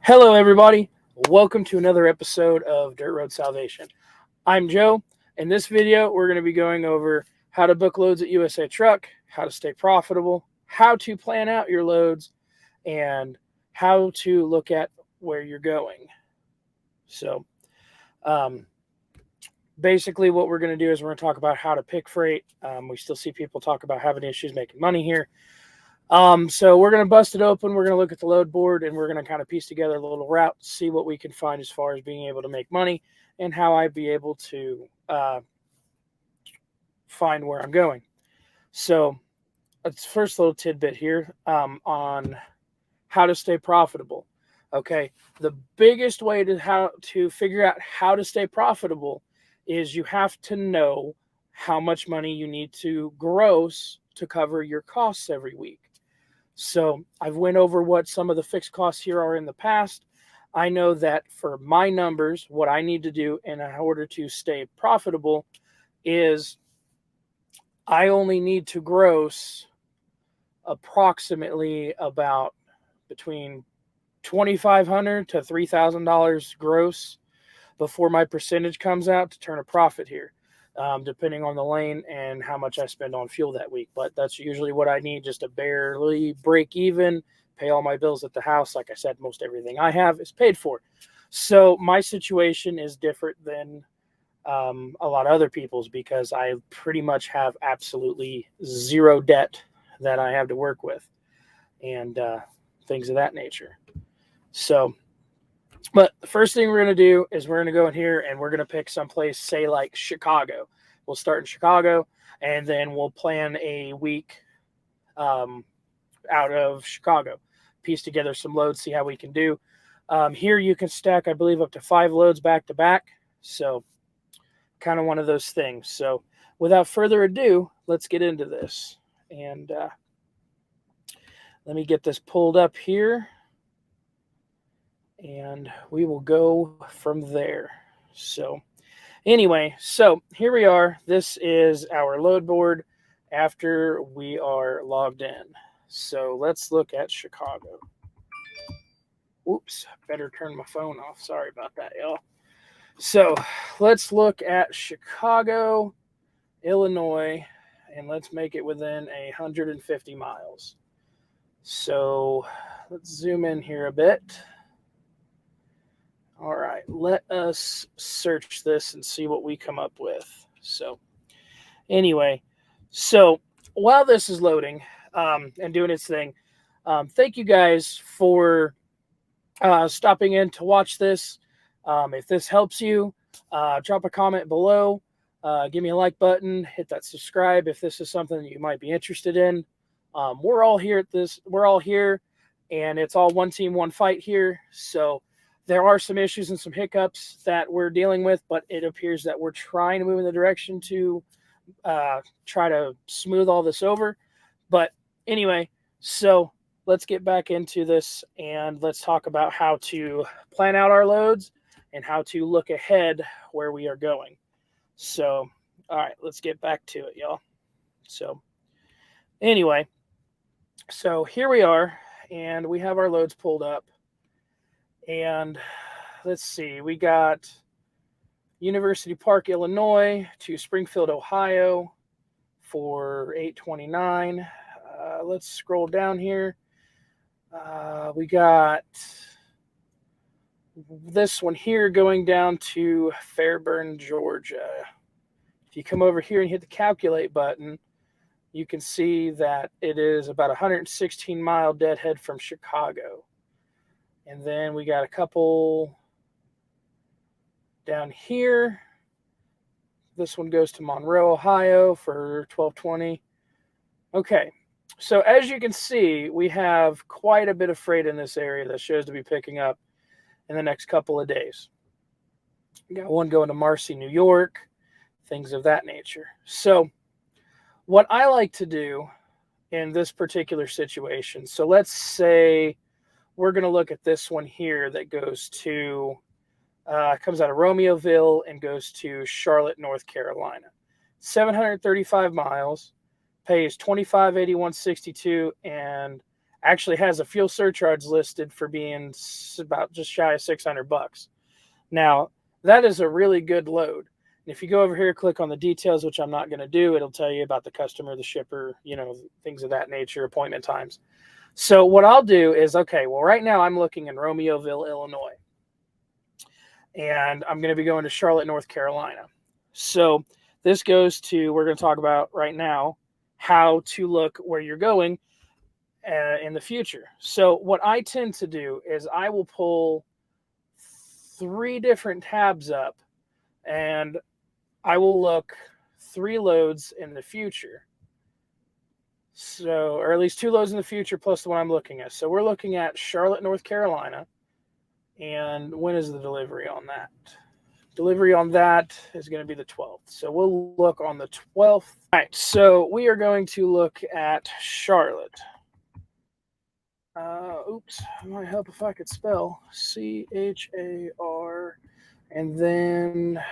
Hello, everybody. Welcome to another episode of Dirt Road Salvation. I'm Joe. In this video, we're going to be going over how to book loads at USA Truck, how to stay profitable, how to plan out your loads, and how to look at where you're going. So, basically, what we're going to do is we're going to talk about how to pick freight. We still see people talk about having issues making money here. So we're going to bust it open. We're going to look at the load board and we're going to kind of piece together a little route, see what we can find as far as being able to make money and how I'd be able to find where I'm going. So let's first little tidbit here on how to stay profitable. Okay. The biggest way to figure out how to stay profitable is you have to know how much money you need to gross to cover your costs every week. So I've went over what some of the fixed costs here are in the past. I know that for my numbers, what I need to do in order to stay profitable is I only need to gross approximately about between $2,500 to $3,000 gross before my percentage comes out to turn a profit here. Depending on the lane and how much I spend on fuel that week. But that's usually what I need just to barely break even, pay all my bills at the house. Like I said, most everything I have is paid for. So my situation is different than a lot of other people's because I pretty much have absolutely zero debt that I have to work with and things of that nature. So, but the first thing we're going to do is we're going to go in here and we're going to pick someplace, say like Chicago. We'll start in Chicago and then we'll plan a week out of Chicago, piece together some loads, see how we can do. Here you can stack, I believe, up to 5 loads back to back. So kind of one of those things. So without further ado, let's get into this. And let me get this pulled up here. And we will go from there. So anyway, so here we are. This is our load board after we are logged in. So let's look at Chicago. Oops, better turn my phone off. Sorry about that, y'all. So let's look at Chicago, Illinois, and let's make it within 150 miles. So let's zoom in here a bit. All right, let us search this and see what we come up with. So anyway, so while this is loading and doing its thing, thank you guys for stopping in to watch this. If this helps you, drop a comment below, give me a like button, hit that subscribe if this is something that you might be interested in. We're all here at this. We're all here, and it's all one team, one fight here. So there are some issues and some hiccups that we're dealing with, but it appears that we're trying to move in the direction to try to smooth all this over. But anyway, so let's get back into this and let's talk about how to plan out our loads and how to look ahead where we are going. So, all right, let's get back to it, y'all. So anyway, so here we are and we have our loads pulled up. And let's see, we got University Park, Illinois to Springfield, Ohio for $8.29. Let's scroll down here. We got this one here going down to Fairburn, Georgia. If you come over here and hit the calculate button, you can see that it is about 116-mile deadhead from Chicago. And then we got a couple down here. This one goes to Monroe, Ohio for $12.20. Okay, so as you can see, we have quite a bit of freight in this area that shows to be picking up in the next couple of days. We got one going to Marcy, New York, things of that nature. So what I like to do in this particular situation, so let's say we're going to look at this one here that goes to, comes out of Romeoville and goes to Charlotte, North Carolina. 735 miles, pays $25.81.62, and actually has a fuel surcharge listed for being about just shy of $600. Now, that is a really good load. And if you go over here, click on the details, which I'm not going to do, it'll tell you about the customer, the shipper, things of that nature, appointment times. So what I'll do is, okay, well, right now I'm looking in Romeoville, Illinois. And I'm going to be going to Charlotte, North Carolina. So this goes to, we're going to talk about right now, how to look where you're going in the future. So what I tend to do is I will pull 3 different tabs up and I will look 3 loads in the future. So, or at least 2 loads in the future plus the one I'm looking at. So we're looking at Charlotte, North Carolina. And when is the delivery on that? Delivery on that is going to be the 12th. So we'll look on the 12th. All right, so we are going to look at Charlotte. Oops, it might help if I could spell CHAR. And then,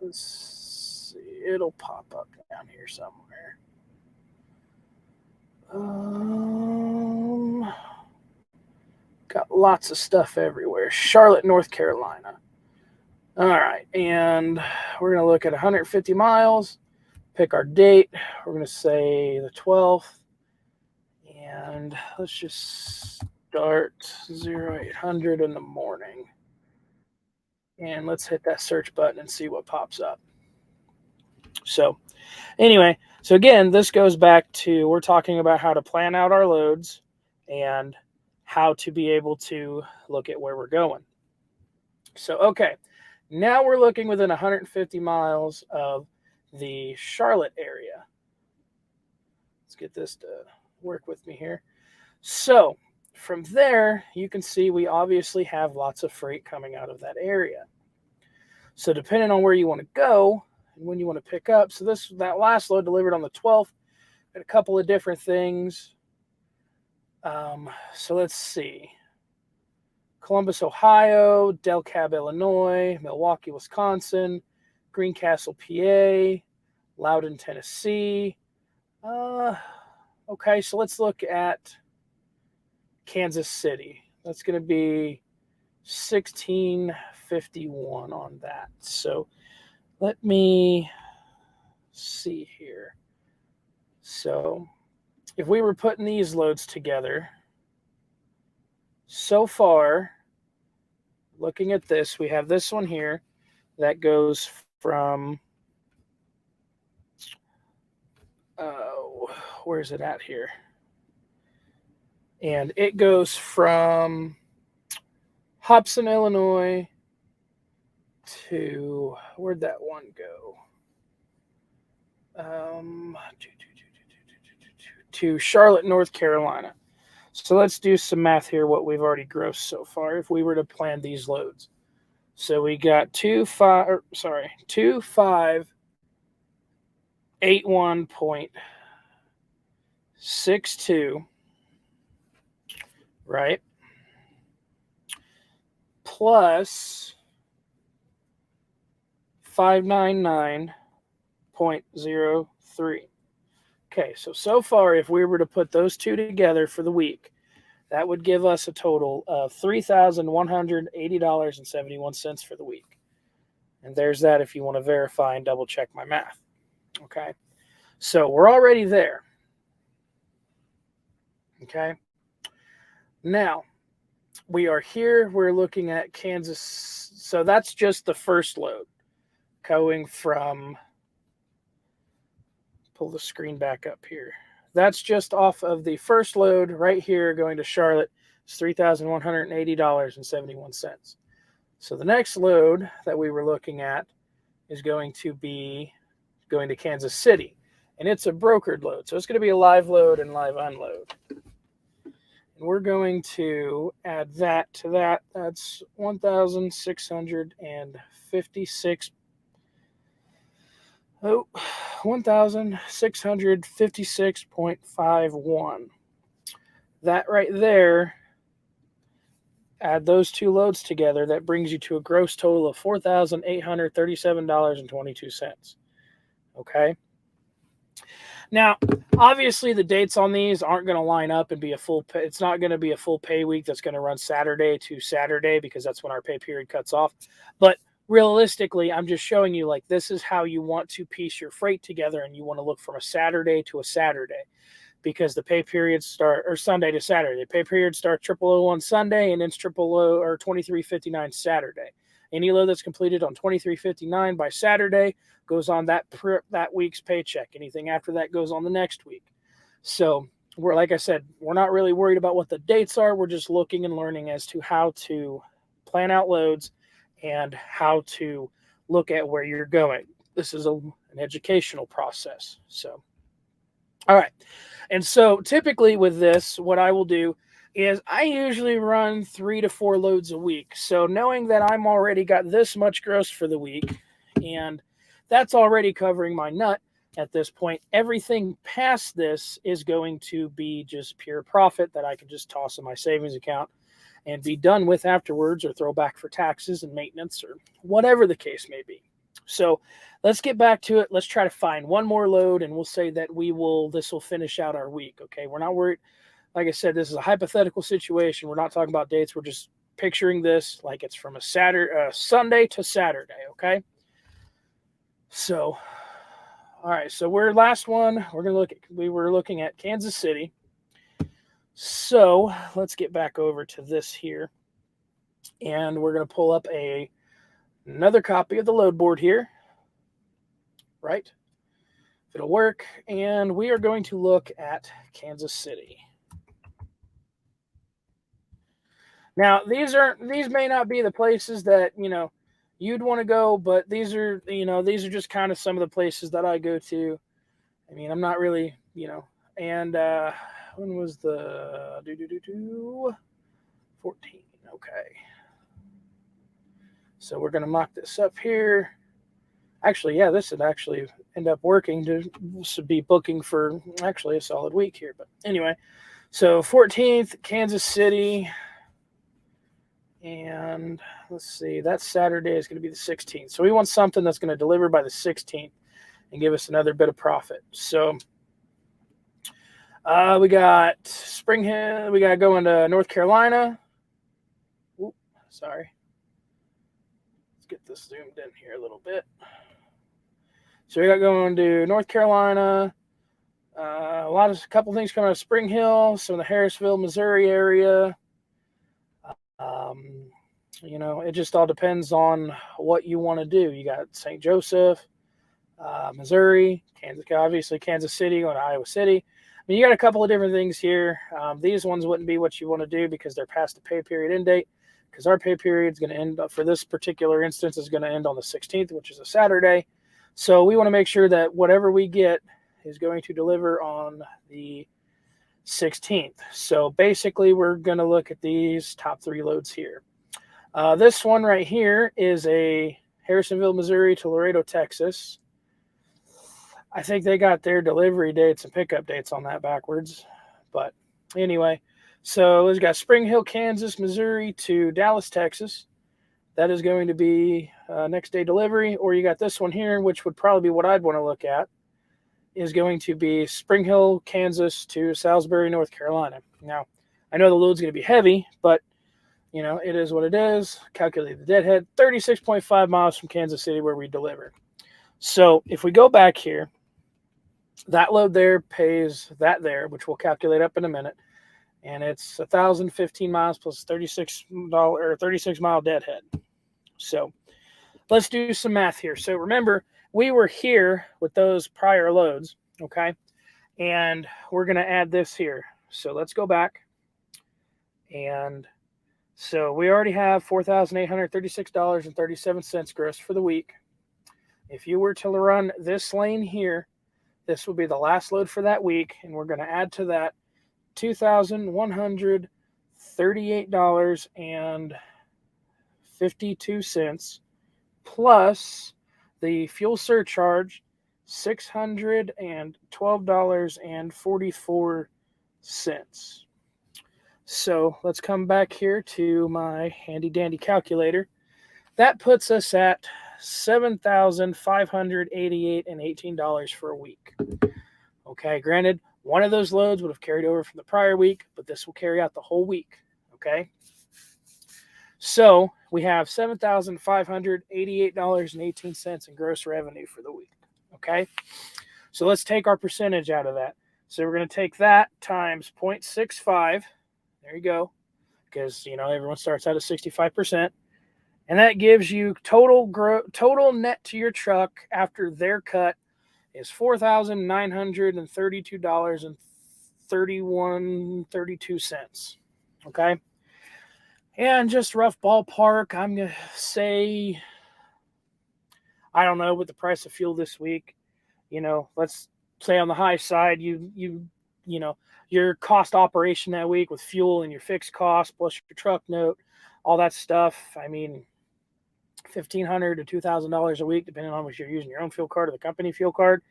let's see, it'll pop up down here somewhere. Got lots of stuff everywhere. Charlotte, North Carolina. All right, and we're going to look at 150 miles, pick our date. We're going to say the 12th, and let's just start 0800 in the morning. And let's hit that search button and see what pops up. So anyway, so again, this goes back to, we're talking about how to plan out our loads and how to be able to look at where we're going. So, okay, now we're looking within 150 miles of the Charlotte area. Let's get this to work with me here. So from there, you can see we obviously have lots of freight coming out of that area. So depending on where you want to go and when you want to pick up, so that last load delivered on the 12th, got a couple of different things. So let's see. Columbus, Ohio, Del Cab, Illinois, Milwaukee, Wisconsin, Greencastle, PA, Loudon, Tennessee. Okay, so let's look at Kansas City. That's going to be 1651 on that. So let me see here. So if we were putting these loads together, so far, looking at this, we have this one here that goes from, where's it at here? And it goes from Hobson, Illinois to, where'd that one go? To Charlotte, North Carolina. So let's do some math here, what we've already grossed so far if we were to plan these loads. So we got 2581.62, right? Plus 599.03. Okay, so far, if we were to put those two together for the week, that would give us a total of $3,180.71 for the week. And there's that if you want to verify and double check my math. Okay, so we're already there. Okay, now we are here. We're looking at Kansas. So that's just the first load going from, pull the screen back up here. That's just off of the first load right here going to Charlotte. It's $3,180.71. So the next load that we were looking at is going to be going to Kansas City. And it's a brokered load. So it's going to be a live load and live unload. And we're going to add that to that. That's 1,656. 1,656.51. That right there, add those two loads together, that brings you to a gross total of $4,837.22. Okay? Now, obviously, the dates on these aren't going to line up and be a full pay. It's not going to be a full pay week that's going to run Saturday to Saturday because that's when our pay period cuts off. But realistically, I'm just showing you like this is how you want to piece your freight together, and you want to look from a Saturday to a Saturday because the pay periods start or Sunday to Saturday. The pay periods start 0001 Sunday and ends 0000 or 2359 Saturday. Any load that's completed on 2359 by Saturday goes on that week's paycheck. Anything after that goes on the next week. So we're, like I said, we're not really worried about what the dates are. We're just looking and learning as to how to plan out loads and how to look at where you're going. This is an educational process. So, all right. And so typically with this, what I will do is I usually run 3 to 4 loads a week. So knowing that I'm already got this much gross for the week, and that's already covering my nut at this point, everything past this is going to be just pure profit that I can just toss in my savings account and be done with afterwards, or throw back for taxes and maintenance or whatever the case may be. So let's get back to it. Let's try to find one more load, and we'll say that this will finish out our week. Okay. We're not worried. Like I said, this is a hypothetical situation. We're not talking about dates. We're just picturing this like it's from a Sunday to Saturday. Okay. So, all right. So last one. We were looking at Kansas City. So let's get back over to this here, and we're going to pull up another copy of the load board here, right? If it'll work. And we are going to look at Kansas City. Now, these may not be the places that, you'd want to go, but these are just kind of some of the places that I go to. I mean, I'm not really, and when was the 14? Okay. So we're going to mock this up here. Actually, yeah, this would actually end up working to be booking for actually a solid week here. But anyway, so 14th, Kansas City. And let's see, that Saturday is going to be the 16th. So we want something that's going to deliver by the 16th and give us another bit of profit. So we got Spring Hill. We got going to North Carolina. Ooh, sorry. Let's get this zoomed in here a little bit. So we got going to North Carolina. A couple things coming out of Spring Hill, some of the Harrisville, Missouri area. It just all depends on what you want to do. You got St. Joseph, Missouri, Kansas City, going to Iowa City. I mean, you got a couple of different things here. These ones wouldn't be what you want to do because they're past the pay period end date, because our pay period is going to end up, for this particular instance, is going to end on the 16th, which is a Saturday. So we want to make sure that whatever we get is going to deliver on the 16th. So basically, we're going to look at these top 3 loads here. This one right here is a Harrisonville, Missouri to Laredo, Texas. I think they got their delivery dates and pickup dates on that backwards. But anyway, so we've got Spring Hill, Kansas, Missouri to Dallas, Texas. That is going to be next day delivery. Or you got this one here, which would probably be what I'd want to look at, is going to be Spring Hill, Kansas to Salisbury, North Carolina. Now, I know the load's going to be heavy, but it is what it is. Calculate the deadhead, 36.5 miles from Kansas City where we deliver. So if we go back here, that load there pays that there, which we'll calculate up in a minute. And it's 1,015 miles plus $36 deadhead. So let's do some math here. So remember, we were here with those prior loads, okay? And we're going to add this here. So let's go back. And so we already have $4,836.37 gross for the week. If you were to run this lane here, this will be the last load for that week. And we're going to add to that $2,138.52 plus the fuel surcharge, $612.44. So let's come back here to my handy dandy calculator. That puts us at $7,588.18 for a week. Okay, granted, one of those loads would have carried over from the prior week, but this will carry out the whole week. Okay. So we have $7,588.18 in gross revenue for the week. Okay. So let's take our percentage out of that. So we're going to take that times 0.65. There you go. Because, everyone starts out at 65%. And that gives you total net to your truck after their cut is $4,932.32. Okay. And just rough ballpark, I'm going to say, I don't know, with the price of fuel this week, let's say on the high side, your cost operation that week with fuel and your fixed cost plus your truck note, all that stuff. I mean, $1,500 to $2,000 a week, depending on if you're using your own fuel card or the company fuel card.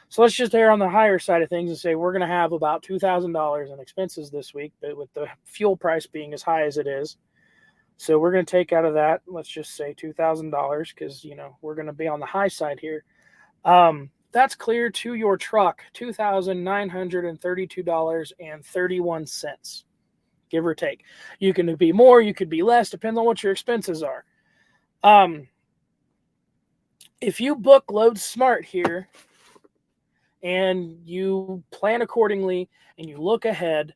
So let's just err on the higher side of things and say we're going to have about $2,000 in expenses this week, but with the fuel price being as high as it is. So we're going to take out of that, let's just say $2,000 because, we're going to be on the high side here. That's clear to your truck, $2,932.31, give or take. You can be more, you could be less, depends on what your expenses are. If you book loads smart here and you plan accordingly and you look ahead,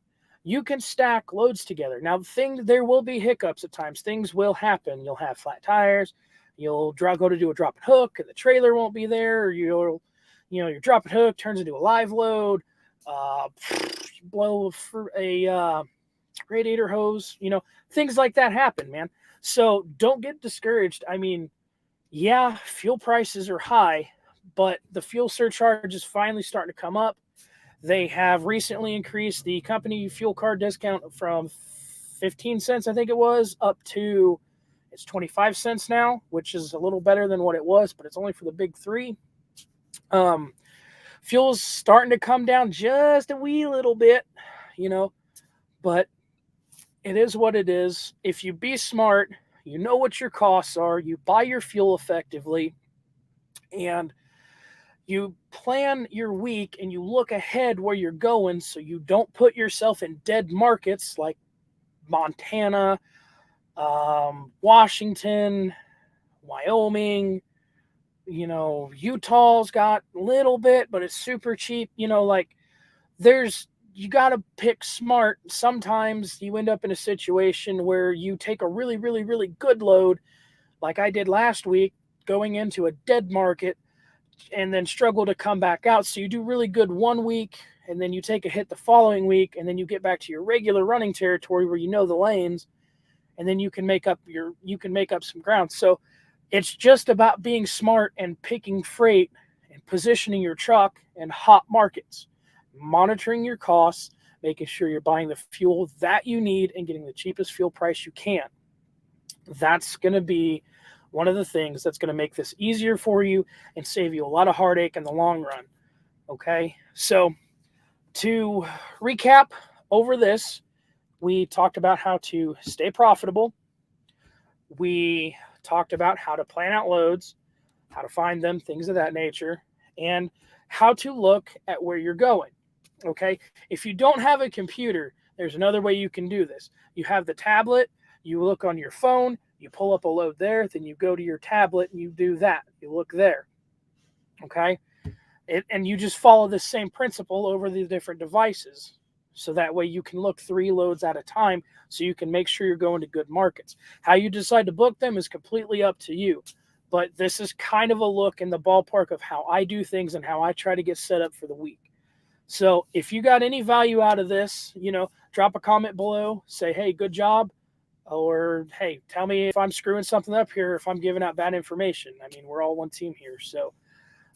you can stack loads together. Now, there will be hiccups at times. Things will happen. You'll have flat tires. You'll go to do a drop and hook, and the trailer won't be there. Or your drop and hook turns into a live load. Blow a radiator hose. Things like that happen, man. So don't get discouraged. I mean, yeah, fuel prices are high, but the fuel surcharge is finally starting to come up. They have recently increased the company fuel card discount from 15 cents, I think it was, up to it's 25 cents now, which is a little better than what it was, but it's only for the big three. Fuel's starting to come down just a wee little bit, but it is what it is. If you be smart, you know what your costs are, you buy your fuel effectively, and you plan your week and you look ahead where you're going so you don't put yourself in dead markets like Montana, Washington, Wyoming, Utah's got a little bit, but it's super cheap. You got to pick smart. Sometimes you end up in a situation where you take a really, really, really good load, like I did last week, going into a dead market, and then struggle to come back out. So you do really good one week, and then you take a hit the following week, and then you get back to your regular running territory where you know the lanes, and then you can make up some ground. So it's just about being smart and picking freight and positioning your truck in hot markets, monitoring your costs, making sure you're buying the fuel that you need and getting the cheapest fuel price you can. That's going to be one of the things that's going to make this easier for you and save you a lot of heartache in the long run. Okay, so to recap over this, we talked about how to stay profitable. We talked about how to plan out loads, how to find them, things of that nature, and how to look at where you're going. Okay, if you don't have a computer, there's another way you can do this. You have the tablet, you look on your phone, you pull up a load there, then you go to your tablet and you do that. You look there. Okay, and you just follow the same principle over the different devices. So that way you can look 3 loads at a time so you can make sure you're going to good markets. How you decide to book them is completely up to you. But this is kind of a look in the ballpark of how I do things and how I try to get set up for the week. So if you got any value out of this, drop a comment below, say, hey, good job. Or, hey, tell me if I'm screwing something up here, if I'm giving out bad information. I mean, we're all one team here. So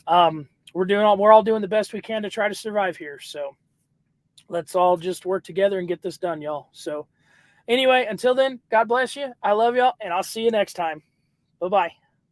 we're all doing the best we can to try to survive here. So let's all just work together and get this done, y'all. So anyway, until then, God bless you. I love y'all, and I'll see you next time. Bye-bye.